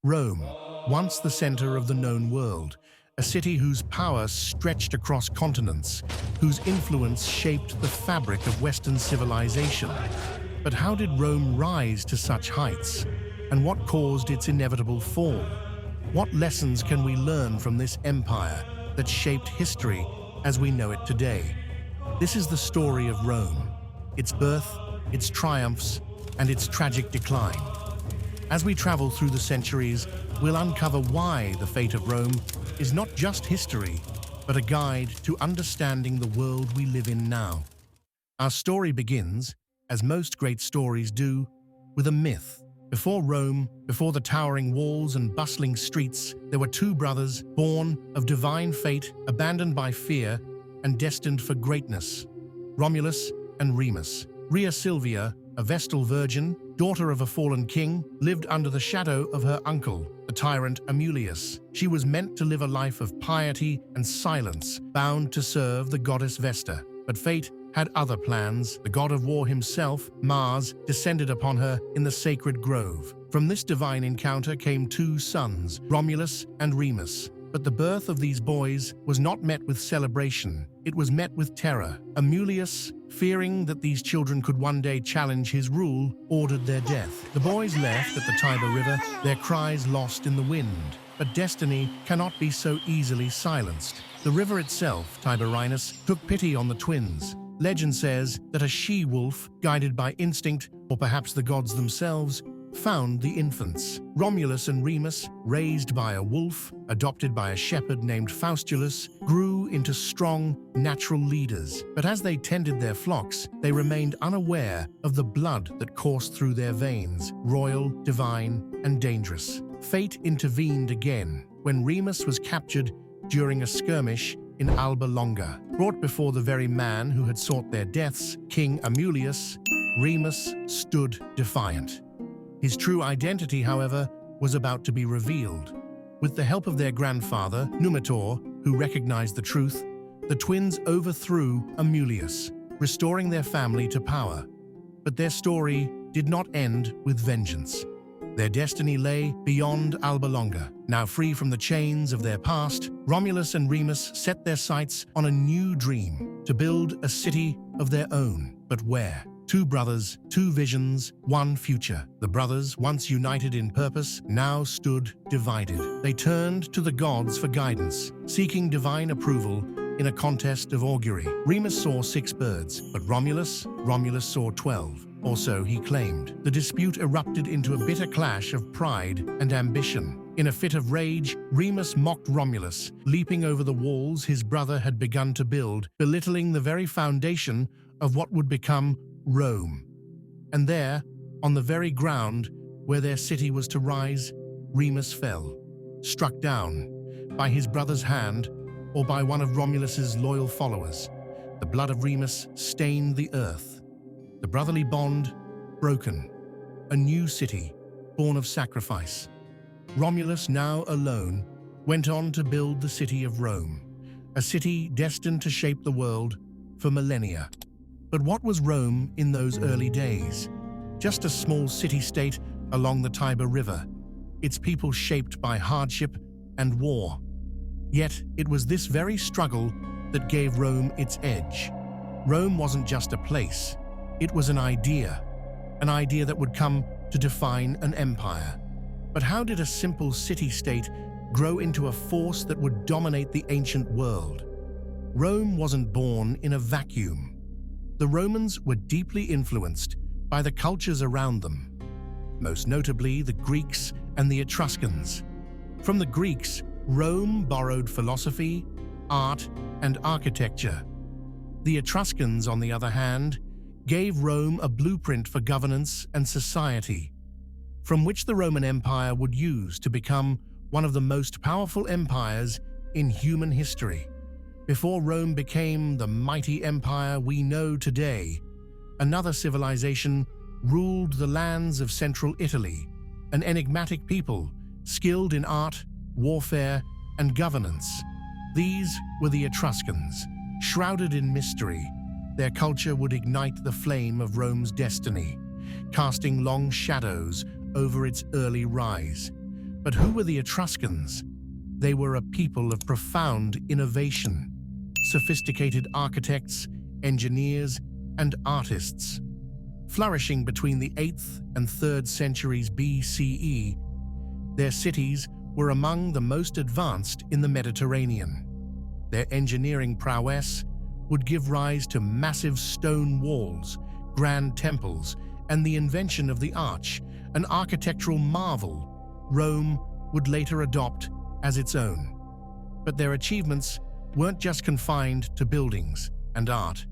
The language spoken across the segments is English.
Rome, once the center of the known world, a city whose power stretched across continents, whose influence shaped the fabric of Western civilization. But how did Rome rise to such heights? And what caused its inevitable fall? What lessons can we learn from this empire that shaped history as we know it today? This is the story of Rome, its birth, its triumphs, and its tragic decline. As we travel through the centuries, we'll uncover why the fate of Rome is not just history, but a guide to understanding the world we live in now. Our story begins, as most great stories do, with a myth. Before Rome, before the towering walls and bustling streets, there were two brothers, born of divine fate, abandoned by fear, and destined for greatness: Romulus and Remus. Rhea Silvia, a Vestal virgin, daughter of a fallen king, lived under the shadow of her uncle, the tyrant Romulus. She was meant to live a life of piety and silence, bound to serve the goddess Vesta. But fate had other plans. The god of war himself, Mars, descended upon her in the sacred grove. From this divine encounter came two sons, Romulus and Remus. But the birth of these boys was not met with celebration. It was met with terror. Romulus, fearing that these children could one day challenge his rule, ordered their death. The boys left at the Tiber River, their cries lost in the wind. But destiny cannot be so easily silenced. The river itself, Tiberinus, took pity on the twins. Legend says that a she-wolf, guided by instinct, or perhaps the gods themselves, found the infants. Romulus and Remus, raised by a wolf, adopted by a shepherd named Faustulus, grew into strong, natural leaders. But as they tended their flocks, they remained unaware of the blood that coursed through their veins, royal, divine, and dangerous. Fate intervened again when Remus was captured during a skirmish in Alba Longa. Brought before the very man who had sought their deaths, King Romulus, Remus stood defiant. His true identity, however, was about to be revealed. With the help of their grandfather, Numitor, who recognized the truth, the twins overthrew Romulus, restoring their family to power. But their story did not end with vengeance. Their destiny lay beyond Alba Longa. Now free from the chains of their past, Romulus and Remus set their sights on a new dream: to build a city of their own. But where? Two brothers, two visions, one future. The brothers, once united in purpose, now stood divided. They turned to the gods for guidance, seeking divine approval in a contest of augury. Remus saw 6 birds, but Romulus saw 12. Or so he claimed. The dispute erupted into a bitter clash of pride and ambition. In a fit of rage, Remus mocked Romulus, leaping over the walls his brother had begun to build, belittling the very foundation of what would become Rome. And there, on the very ground where their city was to rise, Remus fell, struck down by his brother's hand or by one of Romulus's loyal followers. The blood of Remus stained the earth. The brotherly bond broken. A new city, born of sacrifice. Romulus, now alone, went on to build the city of Rome, a city destined to shape the world for millennia. But what was Rome in those early days? Just a small city-state along the Tiber River, its people shaped by hardship and war. Yet it was this very struggle that gave Rome its edge. Rome wasn't just a place, it was an idea that would come to define an empire. But how did a simple city-state grow into a force that would dominate the ancient world? Rome wasn't born in a vacuum. The Romans were deeply influenced by the cultures around them, most notably the Greeks and the Etruscans. From the Greeks, Rome borrowed philosophy, art, and architecture. The Etruscans, on the other hand, gave Rome a blueprint for governance and society, from which the Roman Empire would use to become one of the most powerful empires in human history. Before Rome became the mighty empire we know today, another civilization ruled the lands of central Italy, an enigmatic people skilled in art, warfare, and governance. These were the Etruscans. Shrouded in mystery, their culture would ignite the flame of Rome's destiny, casting long shadows over its early rise. But who were the Etruscans? They were a people of profound innovation, sophisticated architects, engineers, and artists. Flourishing between the 8th and 3rd centuries BCE, their cities were among the most advanced in the Mediterranean. Their engineering prowess would give rise to massive stone walls, grand temples, and the invention of the arch, an architectural marvel Rome would later adopt as its own. But their achievements weren't just confined to buildings and art.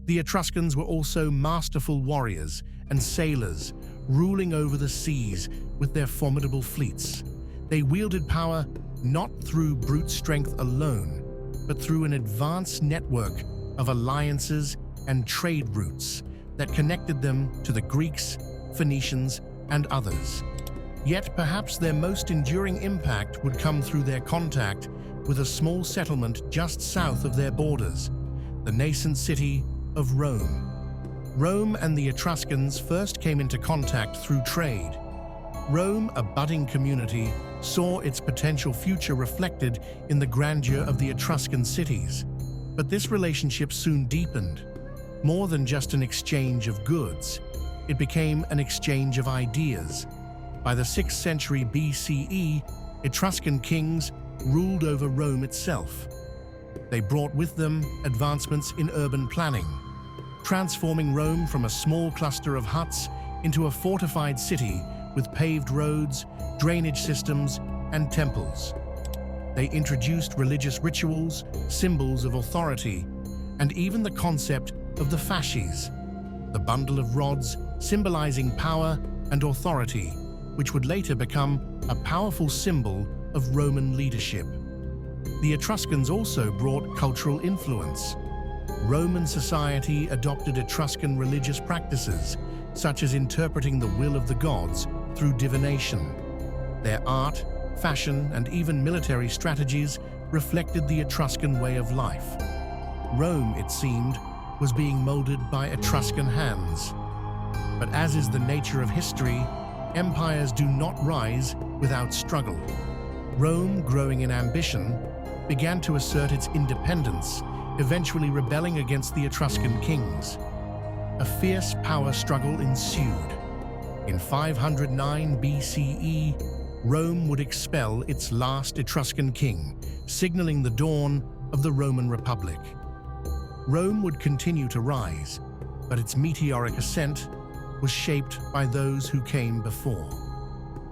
The Etruscans were also masterful warriors and sailors, ruling over the seas with their formidable fleets. They wielded power not through brute strength alone, but through an advanced network of alliances and trade routes that connected them to the Greeks, Phoenicians, and others. Yet perhaps their most enduring impact would come through their contact with a small settlement just south of their borders, the nascent city of Rome. Rome and the Etruscans first came into contact through trade. Rome, a budding community, saw its potential future reflected in the grandeur of the Etruscan cities. But this relationship soon deepened. More than just an exchange of goods, it became an exchange of ideas. By the 6th century BCE, Etruscan kings ruled over Rome itself. They brought with them advancements in urban planning, transforming Rome from a small cluster of huts into a fortified city with paved roads, drainage systems, and temples. They introduced religious rituals, symbols of authority, and even the concept of the fasces, the bundle of rods symbolizing power and authority, which would later become a powerful symbol of Roman leadership. The Etruscans also brought cultural influence. Roman society adopted Etruscan religious practices, such as interpreting the will of the gods through divination. Their art, fashion, and even military strategies reflected the Etruscan way of life. Rome, it seemed, was being molded by Etruscan hands. But as is the nature of history, empires do not rise without struggle. Rome, growing in ambition, began to assert its independence, eventually rebelling against the Etruscan kings. A fierce power struggle ensued. In 509 BCE, Rome would expel its last Etruscan king, signaling the dawn of the Roman Republic. Rome would continue to rise, but its meteoric ascent was shaped by those who came before.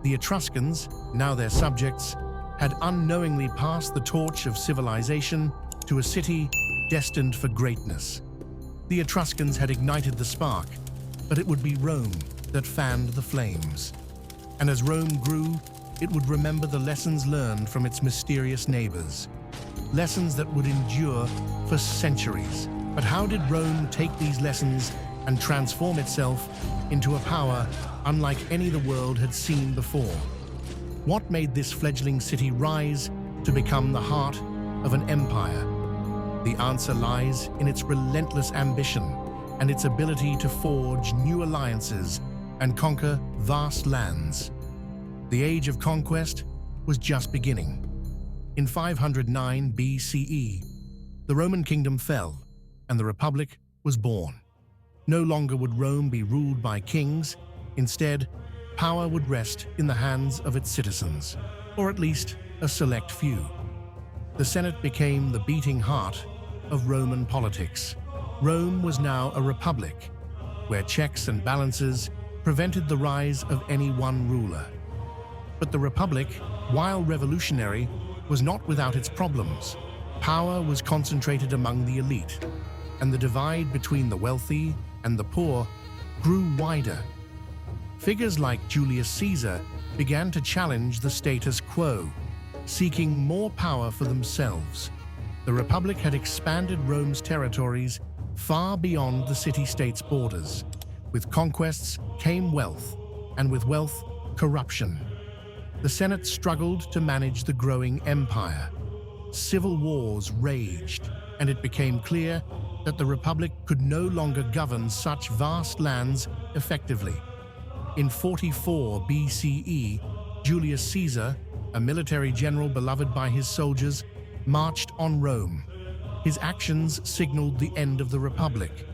The Etruscans, now their subjects, had unknowingly passed the torch of civilization to a city destined for greatness. The Etruscans had ignited the spark, but it would be Rome that fanned the flames. And as Rome grew, it would remember the lessons learned from its mysterious neighbors. Lessons that would endure for centuries. But how did Rome take these lessons and transform itself into a power unlike any the world had seen before? What made this fledgling city rise to become the heart of an empire? The answer lies in its relentless ambition and its ability to forge new alliances and conquer vast lands. The age of conquest was just beginning. In 509 BCE, the Roman kingdom fell and the Republic was born. No longer would Rome be ruled by kings. Instead, power would rest in the hands of its citizens, or at least a select few. The Senate became the beating heart of Roman politics. Rome was now a republic, where checks and balances prevented the rise of any one ruler. But the Republic, while revolutionary, was not without its problems. Power was concentrated among the elite, and the divide between the wealthy and the poor grew wider. Figures like Julius Caesar began to challenge the status quo, seeking more power for themselves. The Republic had expanded Rome's territories far beyond the city-state's borders. With conquests came wealth, and with wealth, corruption. The Senate struggled to manage the growing empire. Civil wars raged, and it became clear that the Republic could no longer govern such vast lands effectively. In 44 BCE, Julius Caesar, a military general beloved by his soldiers, marched on Rome. His actions signaled the end of the Republic.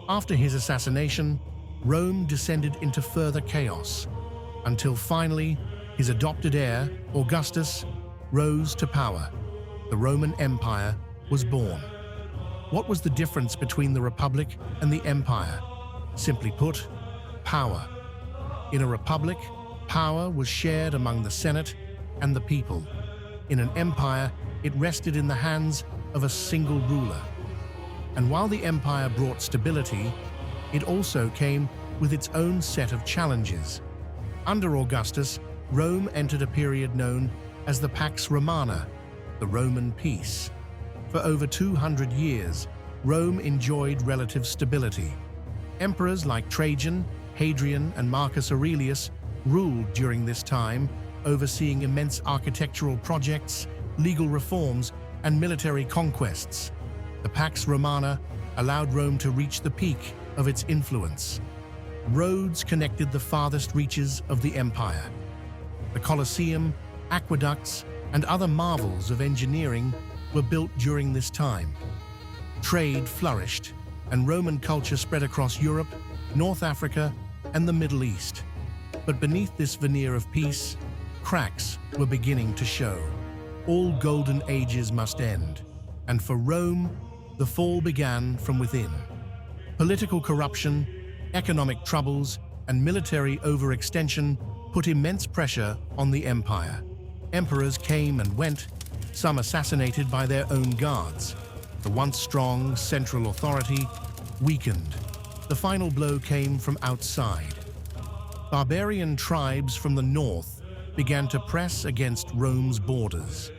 After his assassination, Rome descended into further chaos, until finally his adopted heir, Augustus, rose to power. The Roman Empire was born. What was the difference between the Republic and the Empire? Simply put, power. In a republic, power was shared among the Senate and the people. In an empire, it rested in the hands of a single ruler. And while the empire brought stability, it also came with its own set of challenges. Under Augustus, Rome entered a period known as the Pax Romana, the Roman peace. For over 200 years, Rome enjoyed relative stability. Emperors like Trajan, Hadrian, and Marcus Aurelius ruled during this time, overseeing immense architectural projects, legal reforms, and military conquests. The Pax Romana allowed Rome to reach the peak of its influence. Roads connected the farthest reaches of the empire. The Colosseum, aqueducts, and other marvels of engineering were built during this time. Trade flourished, and Roman culture spread across Europe, North Africa, and the Middle East. But beneath this veneer of peace, cracks were beginning to show. All golden ages must end, and for Rome, the fall began from within. Political corruption, economic troubles, and military overextension put immense pressure on the empire. Emperors came and went, some assassinated by their own guards. The once strong central authority weakened. The final blow came from outside. Barbarian tribes from the north began to press against Rome's borders.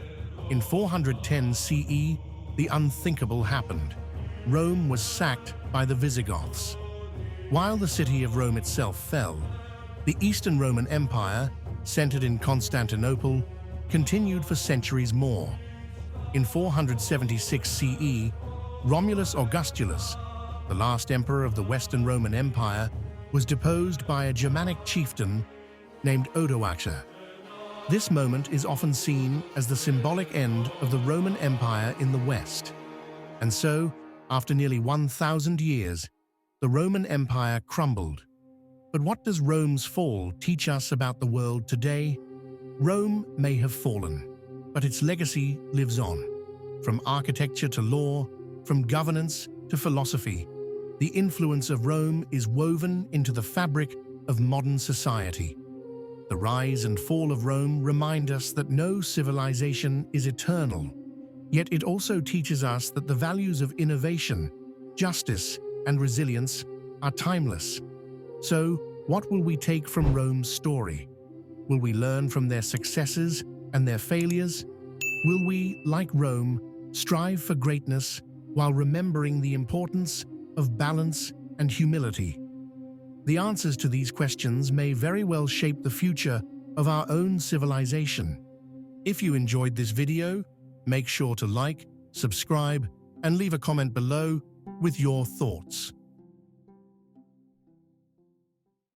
In 410 CE, the unthinkable happened. Rome was sacked by the Visigoths. While the city of Rome itself fell, the Eastern Roman Empire, centered in Constantinople, continued for centuries more. In 476 CE, Romulus Augustulus, the last emperor of the Western Roman Empire, was deposed by a Germanic chieftain named Odoacer. This moment is often seen as the symbolic end of the Roman Empire in the West. And so, after nearly 1,000 years, the Roman Empire crumbled. But what does Rome's fall teach us about the world today? Rome may have fallen, but its legacy lives on. From architecture to law, from governance to philosophy, the influence of Rome is woven into the fabric of modern society. The rise and fall of Rome remind us that no civilization is eternal. Yet it also teaches us that the values of innovation, justice, and resilience are timeless. So, what will we take from Rome's story? Will we learn from their successes and their failures? Will we, like Rome, strive for greatness while remembering the importance of balance and humility? The answers to these questions may very well shape the future of our own civilization. If you enjoyed this video, make sure to like, subscribe, and leave a comment below with your thoughts.